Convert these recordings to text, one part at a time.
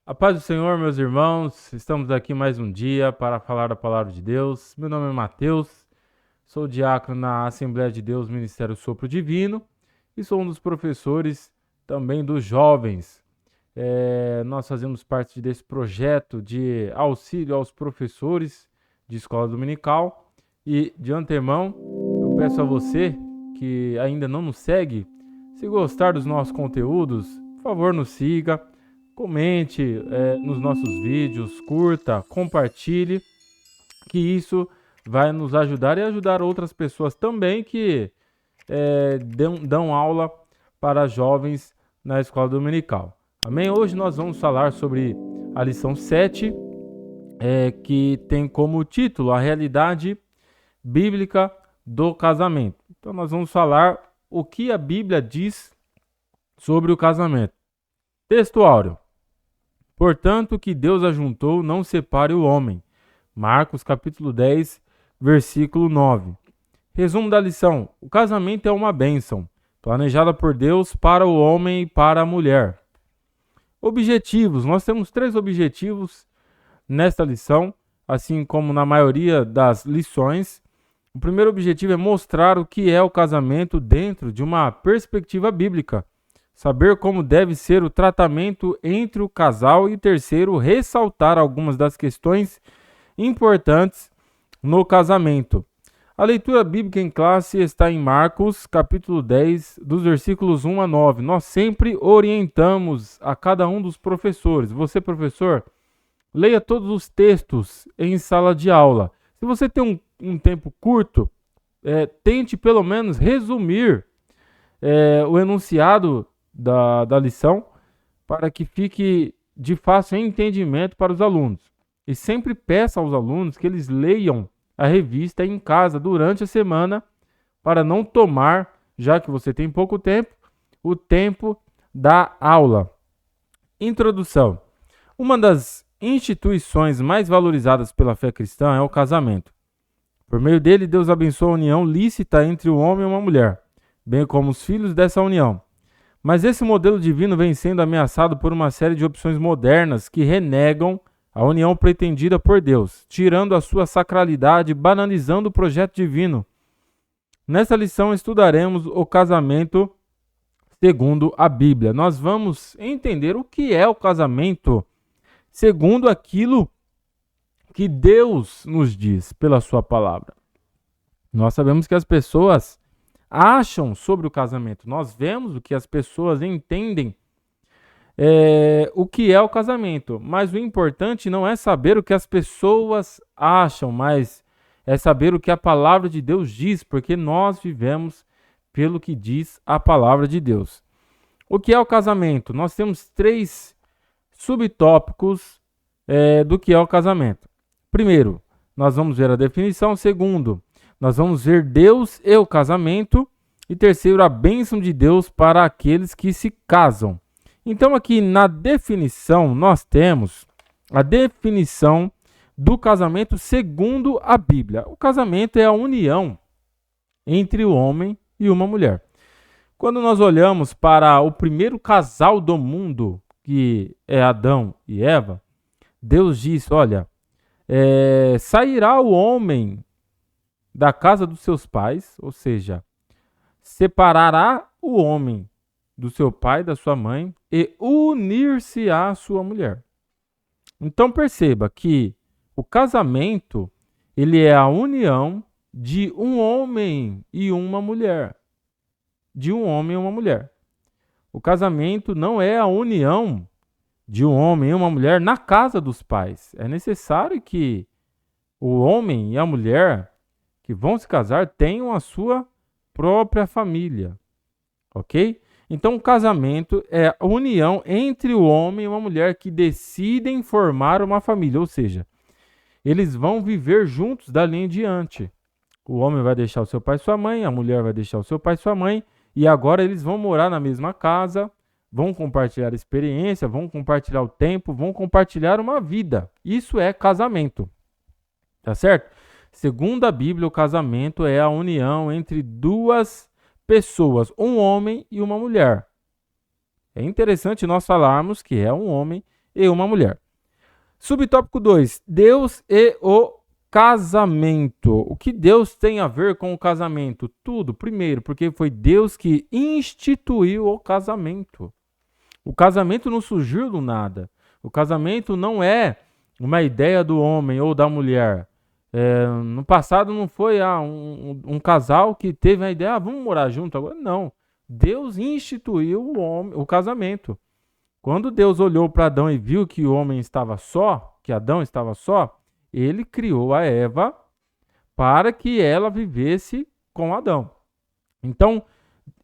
A paz do Senhor, meus irmãos, estamos aqui mais um dia para falar da palavra de Deus. Meu nome é Mateus, sou diácono na Assembleia de Deus, Ministério Sopro Divino, e sou um dos professores também dos jovens. Nós fazemos parte desse projeto de auxílio aos professores de escola dominical e, de antemão, eu peço a você que ainda não nos segue, se gostar dos nossos conteúdos, por favor, nos siga. Comente nos nossos vídeos, curta, compartilhe, que isso vai nos ajudar e ajudar outras pessoas também que dão aula para jovens na escola dominical. Amém? Hoje nós vamos falar sobre a lição 7, que tem como título a realidade bíblica do casamento. Então nós vamos falar o que a Bíblia diz sobre o casamento. Texto áureo. Portanto, que Deus ajuntou, não separe o homem. Marcos capítulo 10, versículo 9. Resumo da lição. O casamento é uma bênção, planejada por Deus para o homem e para a mulher. Objetivos. Nós temos 3 objetivos nesta lição, assim como na maioria das lições. O primeiro objetivo é mostrar o que é o casamento dentro de uma perspectiva bíblica. Saber como deve ser o tratamento entre o casal e terceiro, ressaltar algumas das questões importantes no casamento. A leitura bíblica em classe está em Marcos, capítulo 10, dos versículos 1 a 9. Nós sempre orientamos a cada um dos professores. Você, professor, leia todos os textos em sala de aula. Se você tem um tempo curto, tente pelo menos resumir o enunciado da lição, para que fique de fácil entendimento para os alunos. E sempre peça aos alunos que eles leiam a revista em casa durante a semana, para não tomar, já que você tem pouco tempo, o tempo da aula. Introdução. Uma das instituições mais valorizadas pela fé cristã é o casamento. Por meio dele, Deus abençoa a união lícita entre o homem e uma mulher, bem como os filhos dessa união. Mas esse modelo divino vem sendo ameaçado por uma série de opções modernas que renegam a união pretendida por Deus, tirando a sua sacralidade e banalizando o projeto divino. Nesta lição estudaremos o casamento segundo a Bíblia. Nós vamos entender o que é o casamento segundo aquilo que Deus nos diz pela sua palavra. Nós sabemos que as pessoas acham sobre o casamento. Nós vemos o que as pessoas entendem, o que é o casamento. Mas o importante não é saber o que as pessoas acham, mas é saber o que a palavra de Deus diz, porque nós vivemos pelo que diz a palavra de Deus. O que é o casamento? Nós temos 3 subtópicos do que é o casamento. Primeiro, nós vamos ver a definição. Segundo, nós vamos ver Deus e o casamento. E terceiro, a bênção de Deus para aqueles que se casam. Então, aqui na definição, nós temos a definição do casamento segundo a Bíblia. O casamento é a união entre o homem e uma mulher. Quando nós olhamos para o primeiro casal do mundo, que é Adão e Eva, Deus diz, olha, sairá o homem da casa dos seus pais, ou seja, separará o homem do seu pai, da sua mãe, e unir-se-á à sua mulher. Então perceba que o casamento, ele é a união de um homem e uma mulher. De um homem e uma mulher. O casamento não é a união de um homem e uma mulher na casa dos pais. É necessário que o homem e a mulher que vão se casar tenham a sua própria família, ok? Então o casamento é a união entre o homem e uma mulher que decidem formar uma família, ou seja, eles vão viver juntos dali em diante. O homem vai deixar o seu pai e sua mãe, a mulher vai deixar o seu pai e sua mãe, e agora eles vão morar na mesma casa, vão compartilhar experiência, vão compartilhar o tempo, vão compartilhar uma vida. Isso é casamento, tá certo? Segundo a Bíblia, o casamento é a união entre duas pessoas, um homem e uma mulher. É interessante nós falarmos que é um homem e uma mulher. Subtópico 2, Deus e o casamento. O que Deus tem a ver com o casamento? Tudo. Primeiro, porque foi Deus que instituiu o casamento. O casamento não surgiu do nada. O casamento não é uma ideia do homem ou da mulher. No passado não foi um casal que teve a ideia, vamos morar junto agora. Não. Deus instituiu o casamento. Quando Deus olhou para Adão e viu que o homem estava só, que Adão estava só, ele criou a Eva para que ela vivesse com Adão. Então,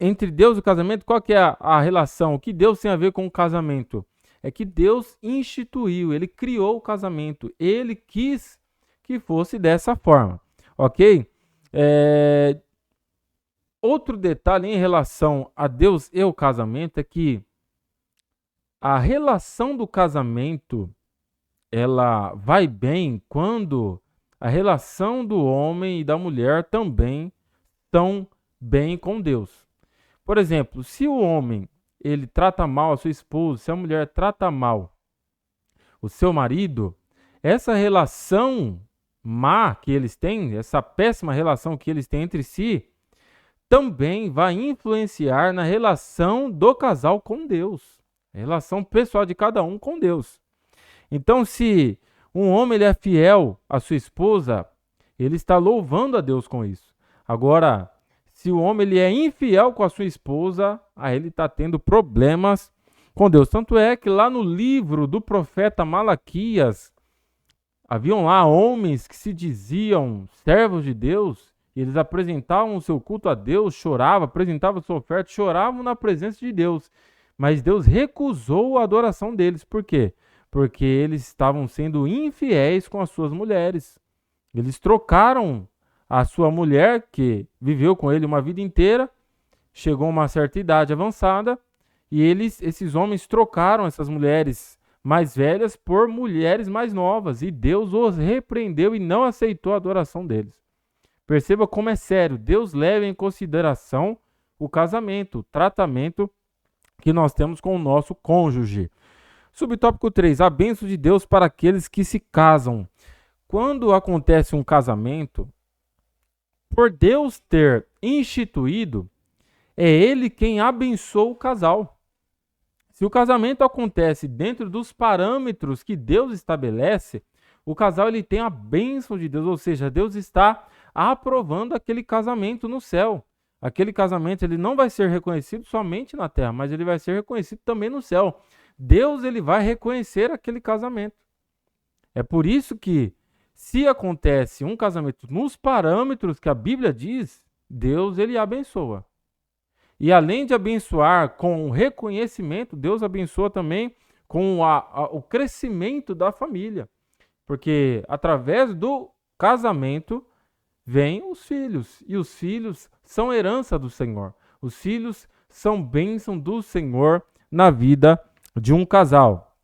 entre Deus e o casamento, qual que é a relação? O que Deus tem a ver com o casamento? É que Deus instituiu, ele criou o casamento, ele quis que fosse dessa forma, ok? Outro detalhe em relação a Deus e o casamento é que a relação do casamento, ela vai bem quando a relação do homem e da mulher também estão bem com Deus. Por exemplo, se o homem ele trata mal a sua esposa, se a mulher trata mal o seu marido, essa relação má que eles têm, essa péssima relação que eles têm entre si, também vai influenciar na relação do casal com Deus. A relação pessoal de cada um com Deus. Então, se um homem ele é fiel à sua esposa, ele está louvando a Deus com isso. Agora, se o homem ele é infiel com a sua esposa, aí ele está tendo problemas com Deus. Tanto é que lá no livro do profeta Malaquias, haviam lá homens que se diziam servos de Deus, e eles apresentavam o seu culto a Deus, choravam, apresentavam a sua oferta, choravam na presença de Deus. Mas Deus recusou a adoração deles. Por quê? Porque eles estavam sendo infiéis com as suas mulheres. Eles trocaram a sua mulher, que viveu com ele uma vida inteira, chegou a uma certa idade avançada, e esses homens trocaram essas mulheres mais velhas por mulheres mais novas. E Deus os repreendeu e não aceitou a adoração deles. Perceba como é sério. Deus leva em consideração o casamento, o tratamento que nós temos com o nosso cônjuge. Subtópico 3, a bênção de Deus para aqueles que se casam. Quando acontece um casamento, por Deus ter instituído, é Ele quem abençoa o casal. Se o casamento acontece dentro dos parâmetros que Deus estabelece, o casal ele tem a bênção de Deus, ou seja, Deus está aprovando aquele casamento no céu. Aquele casamento ele não vai ser reconhecido somente na terra, mas ele vai ser reconhecido também no céu. Deus ele vai reconhecer aquele casamento. É por isso que, se acontece um casamento nos parâmetros que a Bíblia diz, Deus ele abençoa. E além de abençoar com o reconhecimento, Deus abençoa também com o crescimento da família. Porque através do casamento vêm os filhos, e os filhos são herança do Senhor. Os filhos são bênção do Senhor na vida de um casal.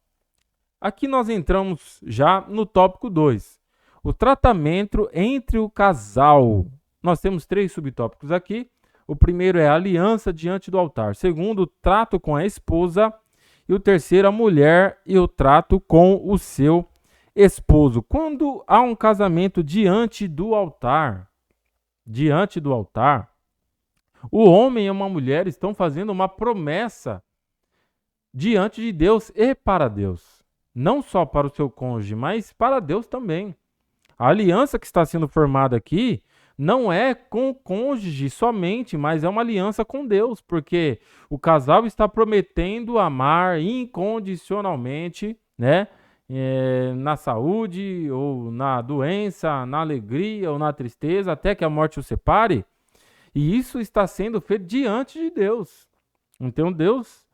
Aqui nós entramos já no tópico 2. O tratamento entre o casal. Nós temos 3 subtópicos aqui. O primeiro é a aliança diante do altar. O segundo, o trato com a esposa. E o terceiro, a mulher e o trato com o seu esposo. Quando há um casamento diante do altar, o homem e uma mulher estão fazendo uma promessa diante de Deus e para Deus. Não só para o seu cônjuge, mas para Deus também. A aliança que está sendo formada aqui não é com o cônjuge somente, mas é uma aliança com Deus, porque o casal está prometendo amar incondicionalmente, né? Na saúde, ou na doença, na alegria ou na tristeza, até que a morte o separe. E isso está sendo feito diante de Deus. Então Deus,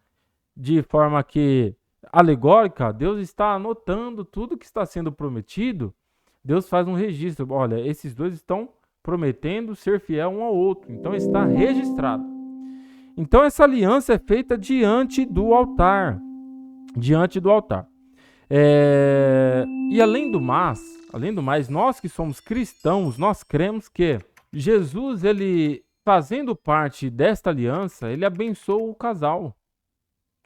de forma que alegórica, Deus está anotando tudo que está sendo prometido. Deus faz um registro. Olha, esses dois estão prometendo ser fiel um ao outro. Então está registrado. Então essa aliança é feita diante do altar. Diante do altar. E além do mais, nós que somos cristãos, nós cremos que Jesus, ele fazendo parte desta aliança, ele abençoa o casal.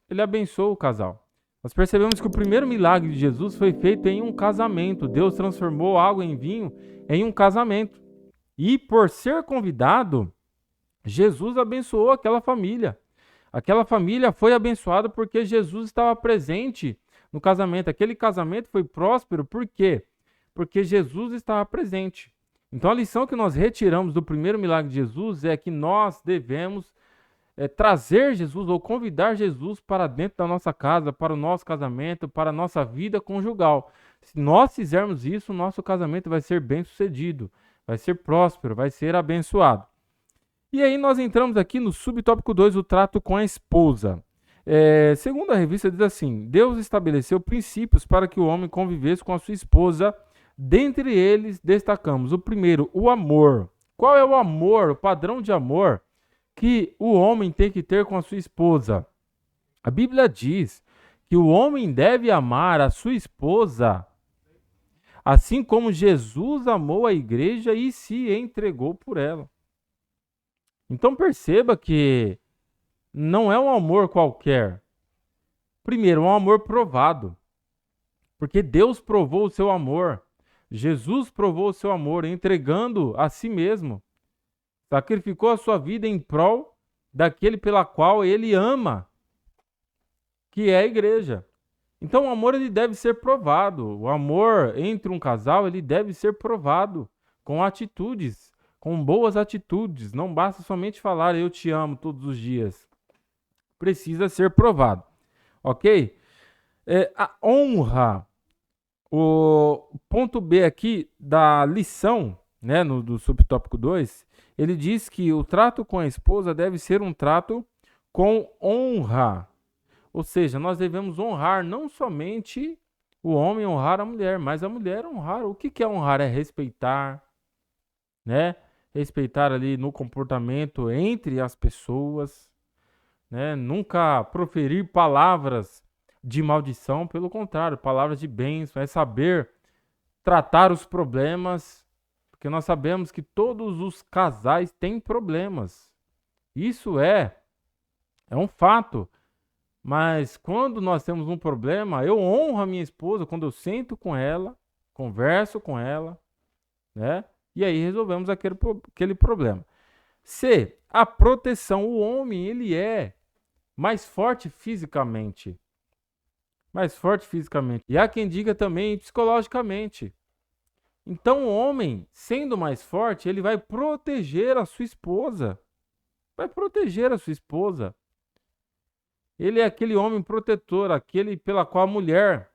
Ele abençoa o casal. Nós percebemos que o primeiro milagre de Jesus foi feito em um casamento. Deus transformou água em vinho em um casamento. E por ser convidado, Jesus abençoou aquela família. Aquela família foi abençoada porque Jesus estava presente no casamento. Aquele casamento foi próspero, por quê? Porque Jesus estava presente. Então a lição que nós retiramos do primeiro milagre de Jesus é que nós devemos trazer Jesus ou convidar Jesus para dentro da nossa casa, para o nosso casamento, para a nossa vida conjugal. Se nós fizermos isso, o nosso casamento vai ser bem sucedido, vai ser próspero, vai ser abençoado. E aí nós entramos aqui no subtópico 2, o trato com a esposa. Segundo a revista, diz assim: Deus estabeleceu princípios para que o homem convivesse com a sua esposa. Dentre eles, destacamos o primeiro, o amor. Qual é o amor, o padrão de amor que o homem tem que ter com a sua esposa? A Bíblia diz que o homem deve amar a sua esposa assim como Jesus amou a igreja e se entregou por ela. Então perceba que não é um amor qualquer. Primeiro, é um amor provado. Porque Deus provou o seu amor. Jesus provou o seu amor entregando a si mesmo. Sacrificou a sua vida em prol daquele pela qual ele ama, que é a igreja. Então o amor ele deve ser provado. O amor entre um casal ele deve ser provado com atitudes, com boas atitudes. Não basta somente falar eu te amo todos os dias. Precisa ser provado. Ok? A honra. O ponto B aqui da lição, né, do subtópico 2, ele diz que o trato com a esposa deve ser um trato com honra. Ou seja, nós devemos honrar não somente o homem honrar a mulher, mas a mulher honrar. O que é honrar? É respeitar, né? Respeitar ali no comportamento entre as pessoas, né? Nunca proferir palavras de maldição, pelo contrário, palavras de bênção, é saber tratar os problemas, porque nós sabemos que todos os casais têm problemas. Isso é um fato. Mas quando nós temos um problema, eu honro a minha esposa quando eu sento com ela, converso com ela, né? E aí resolvemos aquele problema. C, a proteção. O homem, ele é mais forte fisicamente. Mais forte fisicamente. E há quem diga também psicologicamente. Então o homem, sendo mais forte, ele vai proteger a sua esposa. Vai proteger a sua esposa. Ele é aquele homem protetor, aquele pela qual a mulher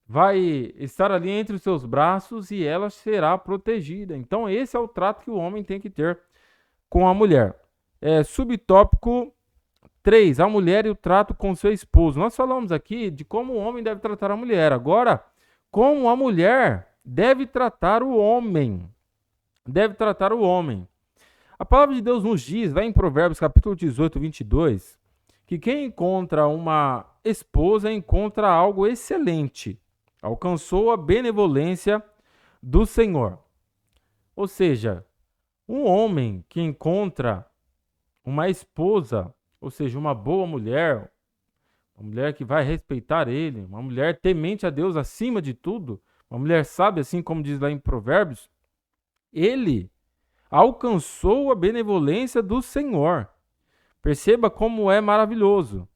vai estar ali entre os seus braços e ela será protegida. Então esse é o trato que o homem tem que ter com a mulher. Subtópico 3, a mulher e o trato com seu esposo. Nós falamos aqui de como o homem deve tratar a mulher. Agora, como a mulher deve tratar o homem. Deve tratar o homem. A palavra de Deus nos diz, lá em Provérbios capítulo 18, 22, que quem encontra uma esposa encontra algo excelente. Alcançou a benevolência do Senhor. Ou seja, um homem que encontra uma esposa, ou seja, uma boa mulher, uma mulher que vai respeitar ele, uma mulher temente a Deus acima de tudo, uma mulher sábia, assim como diz lá em Provérbios, ele alcançou a benevolência do Senhor. Perceba como é maravilhoso.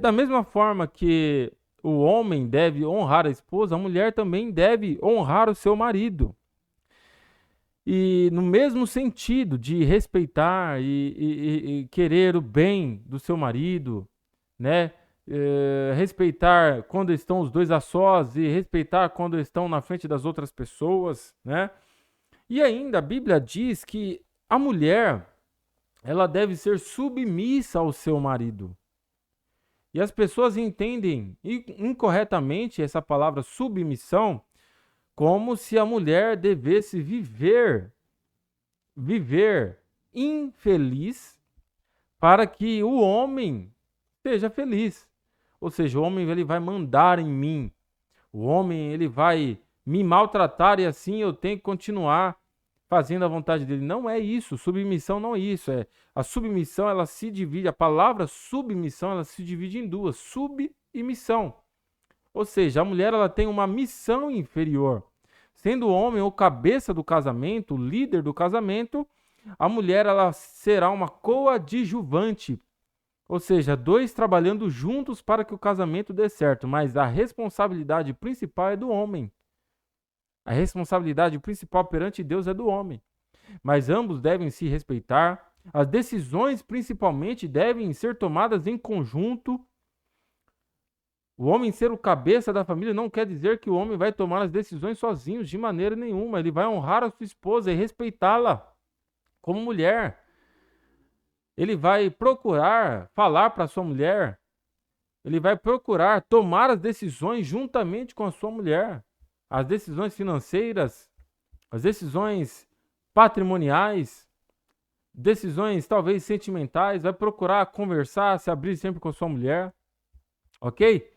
Da mesma forma que o homem deve honrar a esposa, a mulher também deve honrar o seu marido. E no mesmo sentido de respeitar e querer o bem do seu marido, né? Respeitar quando estão os dois a sós e respeitar quando estão na frente das outras pessoas, né? E ainda a Bíblia diz que a mulher ela deve ser submissa ao seu marido. E as pessoas entendem incorretamente essa palavra submissão como se a mulher devesse viver infeliz para que o homem seja feliz. Ou seja, o homem ele vai mandar em mim. O homem ele vai me maltratar e assim eu tenho que continuar fazendo a vontade dele. Não é isso. Submissão não é isso. A submissão ela se divide. A palavra submissão ela se divide em duas. Sub submissão. Ou seja, a mulher ela tem uma missão inferior. Sendo o homem o cabeça do casamento, o líder do casamento, a mulher ela será uma coadjuvante. Ou seja, dois trabalhando juntos para que o casamento dê certo, mas a responsabilidade principal é do homem. A responsabilidade principal perante Deus é do homem. Mas ambos devem se respeitar. As decisões, principalmente, devem ser tomadas em conjunto. O homem ser o cabeça da família não quer dizer que o homem vai tomar as decisões sozinho, de maneira nenhuma. Ele vai honrar a sua esposa e respeitá-la como mulher. Ele vai procurar falar para a sua mulher. Ele vai procurar tomar as decisões juntamente com a sua mulher. As decisões financeiras, as decisões patrimoniais, decisões talvez sentimentais, vai procurar conversar, se abrir sempre com a sua mulher, ok?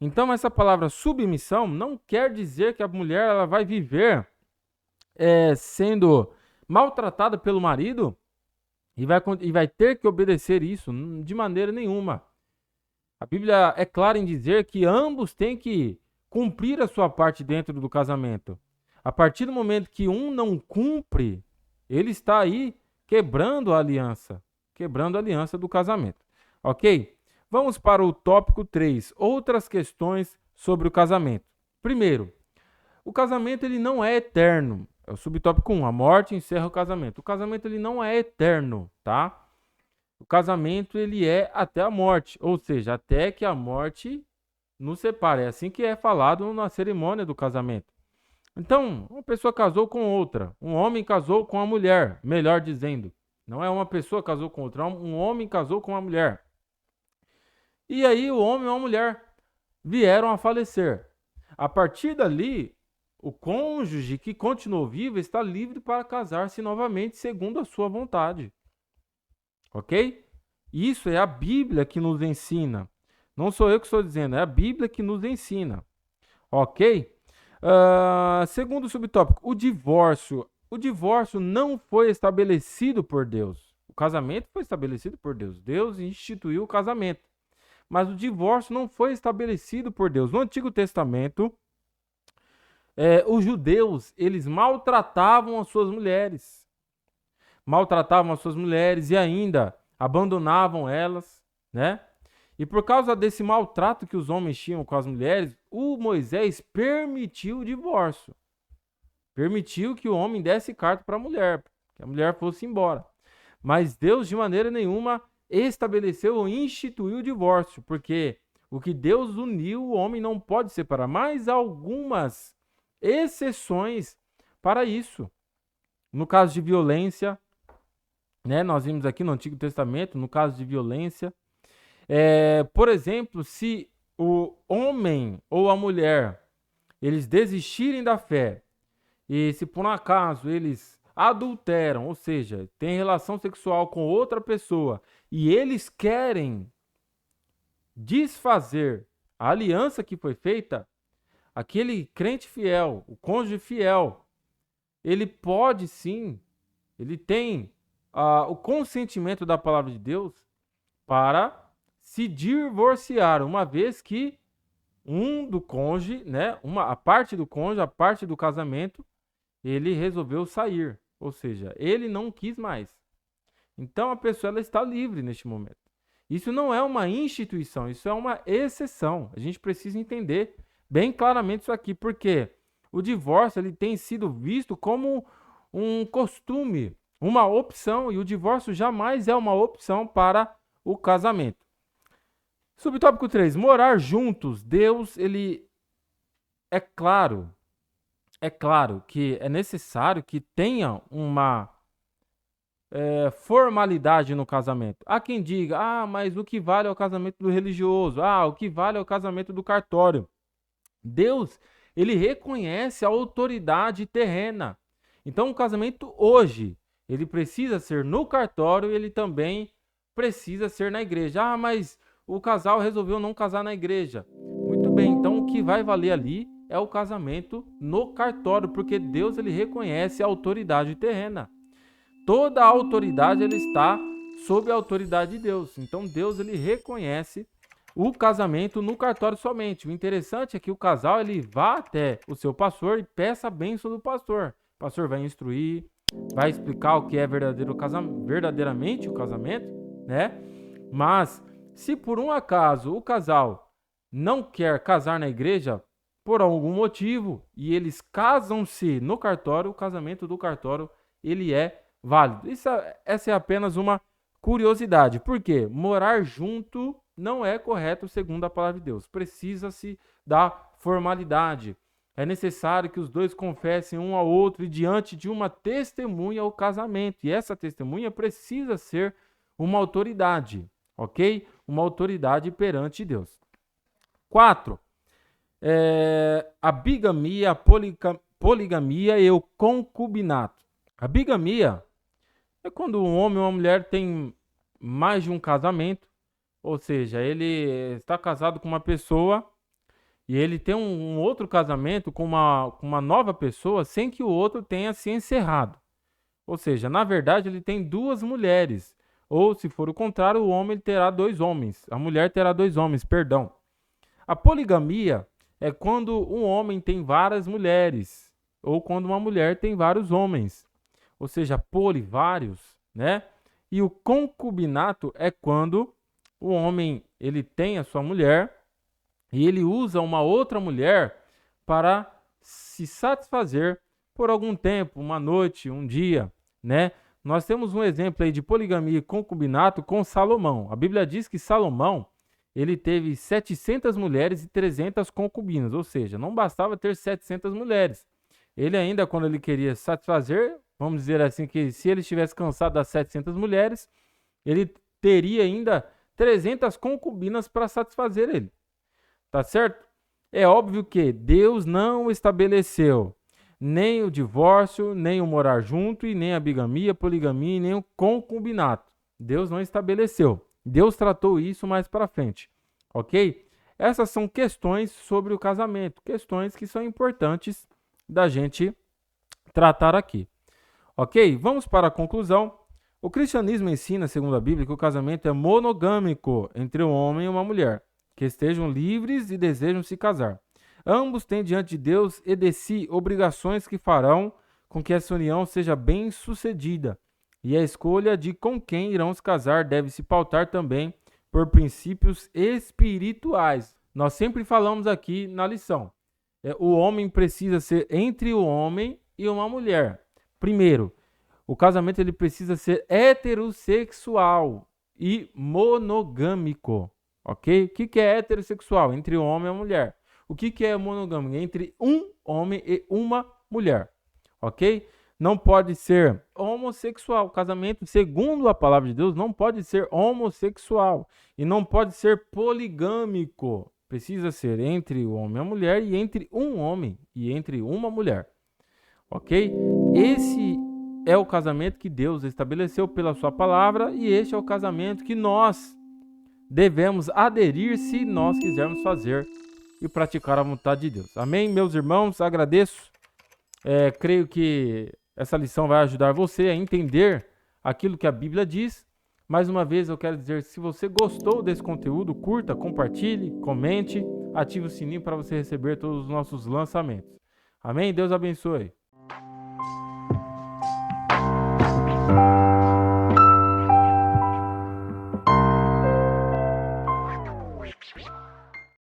Então essa palavra submissão não quer dizer que a mulher ela vai viver sendo maltratada pelo marido e vai ter que obedecer isso de maneira nenhuma. A Bíblia é clara em dizer que ambos têm que cumprir a sua parte dentro do casamento. A partir do momento que um não cumpre, ele está aí quebrando a aliança do casamento. Ok? Vamos para o tópico 3, outras questões sobre o casamento. Primeiro, o casamento ele não é eterno. É o subtópico 1, a morte encerra o casamento. O casamento ele não é eterno, tá? O casamento ele é até a morte, ou seja, até que a morte nos separe. É assim que é falado na cerimônia do casamento. Então, uma pessoa casou com outra, um homem casou com a mulher, melhor dizendo. Não é uma pessoa casou com outra, um homem casou com uma mulher. E aí o homem e a mulher vieram a falecer. A partir dali, o cônjuge que continuou vivo está livre para casar-se novamente segundo a sua vontade. Ok? Isso é a Bíblia que nos ensina. Não sou eu que estou dizendo, é a Bíblia que nos ensina. Ok? Segundo subtópico, o divórcio. O divórcio não foi estabelecido por Deus. O casamento foi estabelecido por Deus. Deus instituiu o casamento. Mas o divórcio não foi estabelecido por Deus. No Antigo Testamento, os judeus, eles maltratavam as suas mulheres. Maltratavam as suas mulheres e ainda abandonavam elas, né? E por causa desse maltrato que os homens tinham com as mulheres, o Moisés permitiu o divórcio. Permitiu que o homem desse carta para a mulher, que a mulher fosse embora. Mas Deus, de maneira nenhuma, estabeleceu ou instituiu o divórcio, porque o que Deus uniu, o homem não pode separar. Mas há algumas exceções para isso. No caso de violência, né, nós vimos aqui no Antigo Testamento, no caso de violência, por exemplo, se o homem ou a mulher, eles desistirem da fé e se por um acaso eles adulteram, ou seja, têm relação sexual com outra pessoa e eles querem desfazer a aliança que foi feita, aquele crente fiel, o cônjuge fiel, ele pode sim, ele tem o consentimento da palavra de Deus para se divorciar, uma vez que do cônjuge, né, a parte do cônjuge, a parte do casamento, ele resolveu sair, ou seja, ele não quis mais. Então a pessoa ela está livre neste momento. Isso não é uma instituição, isso é uma exceção. A gente precisa entender bem claramente isso aqui, porque o divórcio ele tem sido visto como um costume, uma opção, e o divórcio jamais é uma opção para o casamento. Subtópico 3, morar juntos. Deus, ele é claro que é necessário que tenha uma formalidade no casamento. Há quem diga, mas o que vale é o casamento do religioso, o que vale é o casamento do cartório. Deus, ele reconhece a autoridade terrena. Então, o casamento hoje, ele precisa ser no cartório e ele também precisa ser na igreja. Mas o casal resolveu não casar na igreja. Muito bem, então o que vai valer ali é o casamento no cartório, porque Deus ele reconhece a autoridade terrena. Toda a autoridade ele está sob a autoridade de Deus. Então Deus ele reconhece o casamento no cartório somente. O interessante é que o casal ele vá até o seu pastor e peça a bênção do pastor. O pastor vai instruir, vai explicar o que é verdadeiramente o casamento, né? Mas se por um acaso o casal não quer casar na igreja por algum motivo e eles casam-se no cartório, o casamento do cartório ele é válido. Essa é apenas uma curiosidade. Por quê? Morar junto não é correto segundo a palavra de Deus. Precisa-se da formalidade. É necessário que os dois confessem um ao outro e diante de uma testemunha o casamento. E essa testemunha precisa ser uma autoridade, ok? Uma autoridade perante Deus. 4. A bigamia, a poligamia e o concubinato. A bigamia é quando um homem ou uma mulher tem mais de um casamento, ou seja, ele está casado com uma pessoa e ele tem um outro casamento com uma nova pessoa sem que o outro tenha se encerrado. Ou seja, na verdade, ele tem duas mulheres. Ou, se for o contrário, o homem terá dois homens. A mulher terá dois homens, perdão. A poligamia é quando um homem tem várias mulheres. Ou quando uma mulher tem vários homens. Ou seja, vários, né? E o concubinato é quando o homem ele tem a sua mulher e ele usa uma outra mulher para se satisfazer por algum tempo, uma noite, um dia, né? Nós temos um exemplo aí de poligamia e concubinato com Salomão. A Bíblia diz que Salomão, ele teve 700 mulheres e 300 concubinas, ou seja, não bastava ter 700 mulheres. Ele ainda, quando ele queria satisfazer, vamos dizer assim, que se ele estivesse cansado das 700 mulheres, ele teria ainda 300 concubinas para satisfazer ele. Tá certo? É óbvio que Deus não estabeleceu nem o divórcio, nem o morar junto, e nem a bigamia, poligamia, e nem o concubinato. Deus não estabeleceu. Deus tratou isso mais para frente, ok? Essas são questões sobre o casamento, questões que são importantes da gente tratar aqui, ok? Vamos para a conclusão. O cristianismo ensina, segundo a Bíblia, que o casamento é monogâmico entre um homem e uma mulher, que estejam livres e desejam se casar. Ambos têm diante de Deus e de si obrigações que farão com que essa união seja bem sucedida. E a escolha de com quem irão se casar deve se pautar também por princípios espirituais. Nós sempre falamos aqui na lição. O homem precisa ser entre o homem e uma mulher. Primeiro, o casamento ele precisa ser heterossexual e monogâmico. Ok? O que é heterossexual? Entre o homem e a mulher. O que é monogâmico? Entre um homem e uma mulher. Ok? Não pode ser homossexual. O casamento, segundo a palavra de Deus, não pode ser homossexual. E não pode ser poligâmico. Precisa ser entre o homem e a mulher e entre um homem e entre uma mulher. Ok? Esse é o casamento que Deus estabeleceu pela sua palavra e este é o casamento que nós devemos aderir se nós quisermos fazer e praticar a vontade de Deus. Amém, meus irmãos? Agradeço. Creio que essa lição vai ajudar você a entender aquilo que a Bíblia diz. Mais uma vez eu quero dizer, se você gostou desse conteúdo, curta, compartilhe, comente, ative o sininho para você receber todos os nossos lançamentos. Amém? Deus abençoe.